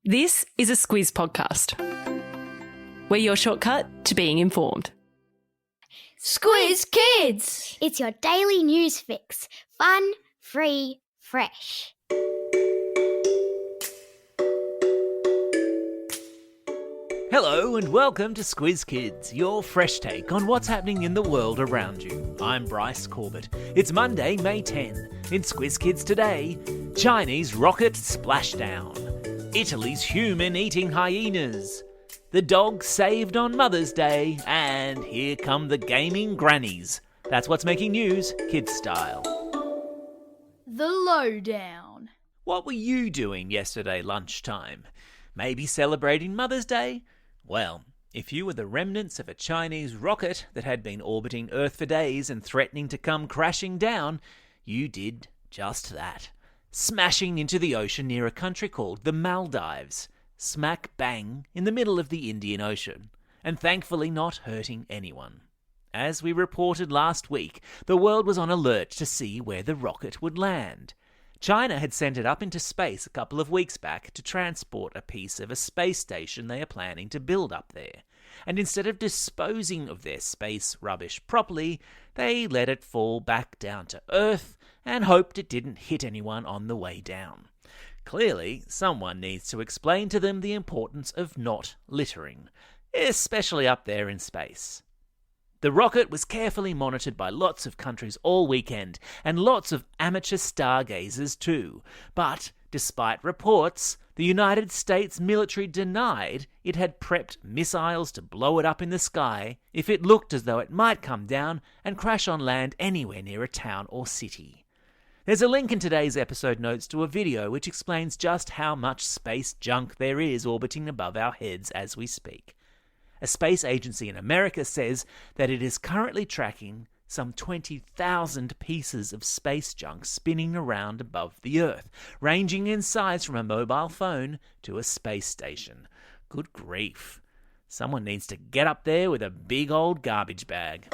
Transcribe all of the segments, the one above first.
This is a Squiz podcast. We're your shortcut to being informed. Squiz Kids! It's your daily news fix. Fun, free, fresh. Hello and welcome to Squiz Kids, your fresh take on what's happening in the world around you. I'm Bryce Corbett. It's Monday, May 10. In Squiz Kids today, Chinese rocket splashdown. Italy's human eating hyenas. The dog saved on Mother's Day. And here come the gaming grannies. That's what's making news, kids style. The lowdown. What were you doing yesterday lunchtime? Maybe celebrating Mother's Day? Well, if you were the remnants of a Chinese rocket that had been orbiting Earth for days and threatening to come crashing down, you did just that. Smashing into the ocean near a country called the Maldives, smack bang in the middle of the Indian Ocean, and thankfully not hurting anyone. As we reported last week, the world was on alert to see where the rocket would land. China had sent it up into space a couple of weeks back to transport a piece of a space station they are planning to build up there. And instead of disposing of their space rubbish properly, they let it fall back down to Earth and hoped it didn't hit anyone on the way down. Clearly, someone needs to explain to them the importance of not littering, especially up there in space. The rocket was carefully monitored by lots of countries all weekend, and lots of amateur stargazers too. But, despite reports, the United States military denied it had prepped missiles to blow it up in the sky if it looked as though it might come down and crash on land anywhere near a town or city. There's a link in today's episode notes to a video which explains just how much space junk there is orbiting above our heads as we speak. A space agency in America says that it is currently tracking some 20,000 pieces of space junk spinning around above the Earth, ranging in size from a mobile phone to a space station. Good grief. Someone needs to get up there with a big old garbage bag.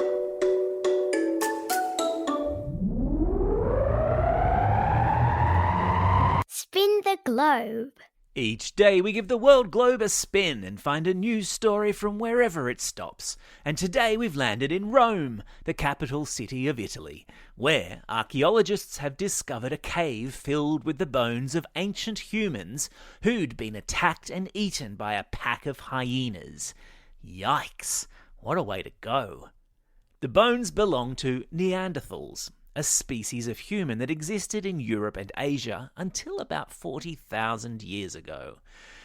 Spin the globe. Each day we give the world globe a spin and find a news story from wherever it stops. And today we've landed in Rome, the capital city of Italy, where archaeologists have discovered a cave filled with the bones of ancient humans who'd been attacked and eaten by a pack of hyenas. Yikes, what a way to go. The bones belong to Neanderthals, a species of human that existed in Europe and Asia until about 40,000 years ago.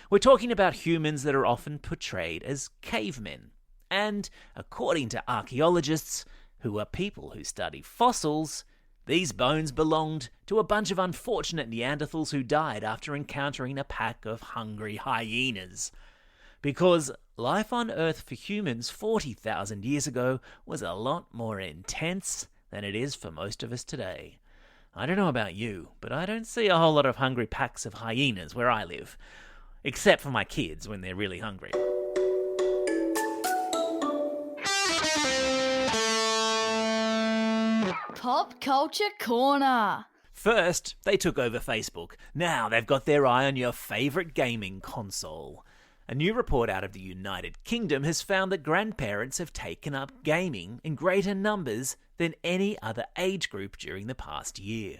We're talking about humans that are often portrayed as cavemen. And, according to archaeologists, who are people who study fossils, these bones belonged to a bunch of unfortunate Neanderthals who died after encountering a pack of hungry hyenas. Because life on Earth for humans 40,000 years ago was a lot more intense than it is for most of us today. I don't know about you, but I don't see a whole lot of hungry packs of hyenas where I live, except for my kids when they're really hungry. Pop Culture Corner. First, they took over Facebook. Now they've got their eye on your favourite gaming console. A new report out of the United Kingdom has found that grandparents have taken up gaming in greater numbers than any other age group during the past year.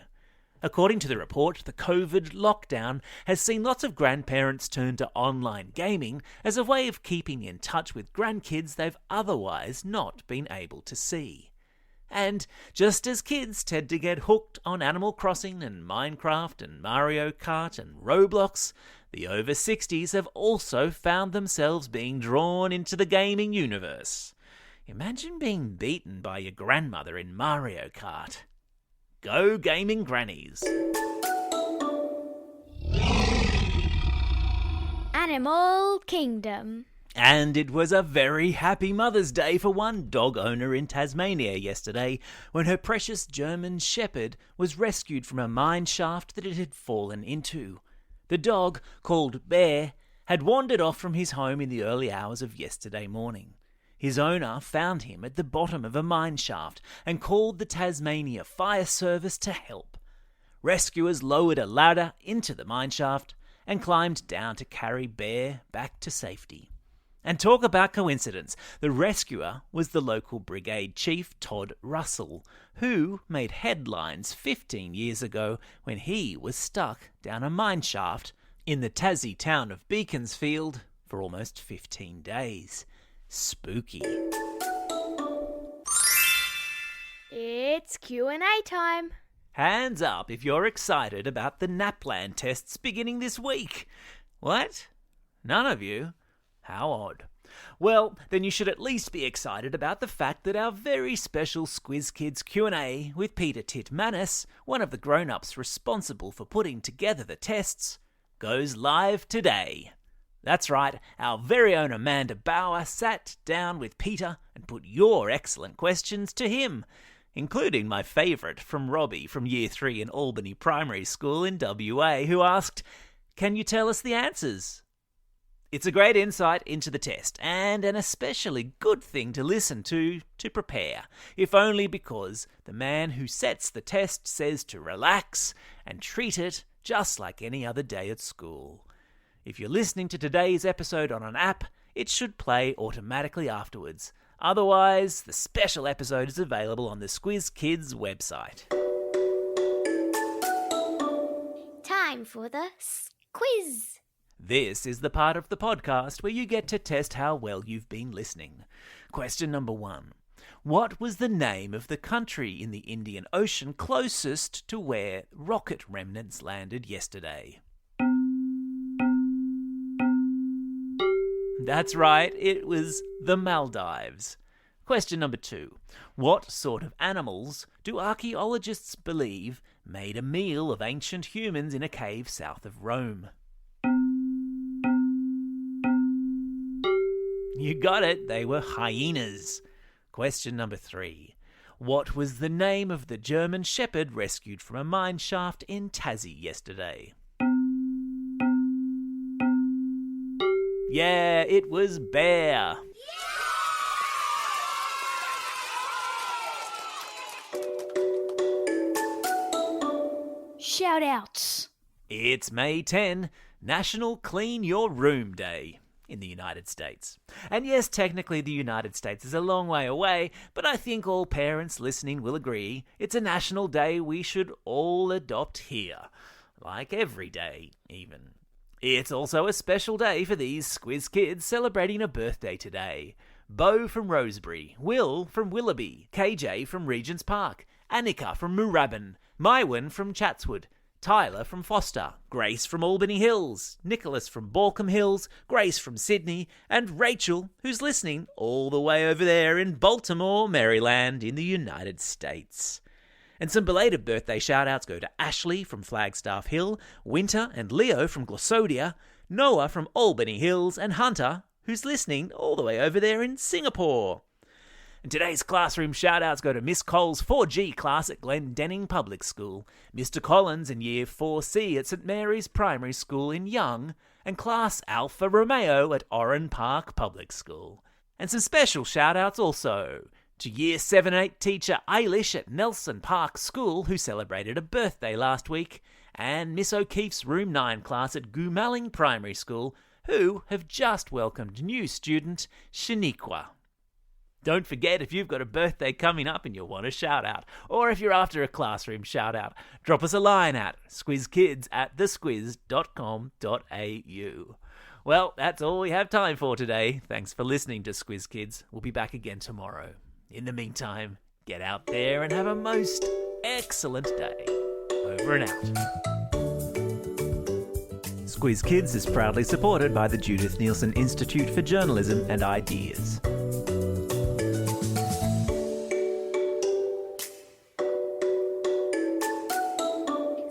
According to the report, the COVID lockdown has seen lots of grandparents turn to online gaming as a way of keeping in touch with grandkids they've otherwise not been able to see. And just as kids tend to get hooked on Animal Crossing and Minecraft and Mario Kart and Roblox, the over 60s have also found themselves being drawn into the gaming universe. Imagine being beaten by your grandmother in Mario Kart. Go gaming grannies. Animal Kingdom. And it was a very happy Mother's Day for one dog owner in Tasmania yesterday when her precious German Shepherd was rescued from a mine shaft that it had fallen into. The dog, called Bear, had wandered off from his home in the early hours of yesterday morning. His owner found him at the bottom of a mine shaft and called the Tasmania Fire Service to help. Rescuers lowered a ladder into the mine shaft and climbed down to carry Bear back to safety. And talk about coincidence, the rescuer was the local brigade chief Todd Russell, who made headlines 15 years ago when he was stuck down a mine shaft in the Tassie town of Beaconsfield for almost 15 days. Spooky. It's Q&A time. Hands up if you're excited about the NAPLAN tests beginning this week. What? None of you? How odd. Well, then you should at least be excited about the fact that our very special Squiz Kids Q&A with Peter Titmanis, one of the grown-ups responsible for putting together the tests, goes live today. That's right, our very own Amanda Bauer sat down with Peter and put your excellent questions to him, including my favourite from Robbie from Year 3 in Albany Primary School in WA, who asked, "Can you tell us the answers?" It's a great insight into the test, and an especially good thing to listen to prepare, if only because the man who sets the test says to relax and treat it just like any other day at school. If you're listening to today's episode on an app, it should play automatically afterwards. Otherwise, the special episode is available on the Squiz Kids website. Time for the quiz. This is the part of the podcast where you get to test how well you've been listening. Question number 1. What was the name of the country in the Indian Ocean closest to where rocket remnants landed yesterday? That's right, it was the Maldives. Question number 2. What sort of animals do archaeologists believe made a meal of ancient humans in a cave south of Rome? You got it, they were hyenas. Question number 3. What was the name of the German shepherd rescued from a mine shaft in Tassie yesterday? Yeah, it was Bear. Shout outs. It's May 10, National Clean Your Room Day in the United States. And yes, technically the United States is a long way away, but I think all parents listening will agree it's a national day we should all adopt here. Like every day, even. It's also a special day for these Squiz Kids celebrating a birthday today. Bo from Rosebery, Will from Willoughby, KJ from Regent's Park, Annika from Moorabbin, Mywin from Chatswood, Tyler from Foster, Grace from Albany Hills, Nicholas from Balcombe Hills, Grace from Sydney, and Rachel, who's listening all the way over there in Baltimore, Maryland, in the United States. And some belated birthday shout-outs go to Ashley from Flagstaff Hill, Winter and Leo from Glossodia, Noah from Albany Hills, and Hunter, who's listening all the way over there in Singapore. And today's classroom shout-outs go to Miss Cole's 4G class at Glendenning Public School, Mr. Collins in Year 4C at St Mary's Primary School in Young, and Class Alpha Romeo at Oran Park Public School. And some special shout-outs also to Year 7-8 teacher Eilish at Nelson Park School, who celebrated a birthday last week, and Miss O'Keefe's Room 9 class at Goomalling Primary School, who have just welcomed new student Shaniqua. Don't forget, if you've got a birthday coming up and you want a shout-out, or if you're after a classroom shout-out, drop us a line at squizkids@thesquiz.com.au. Well, that's all we have time for today. Thanks for listening to Squiz Kids. We'll be back again tomorrow. In the meantime, get out there and have a most excellent day. Over and out. Squiz Kids is proudly supported by the Judith Neilson Institute for Journalism and Ideas.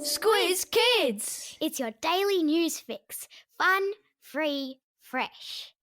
Squiz Kids. It's your daily news fix. Fun, free, fresh.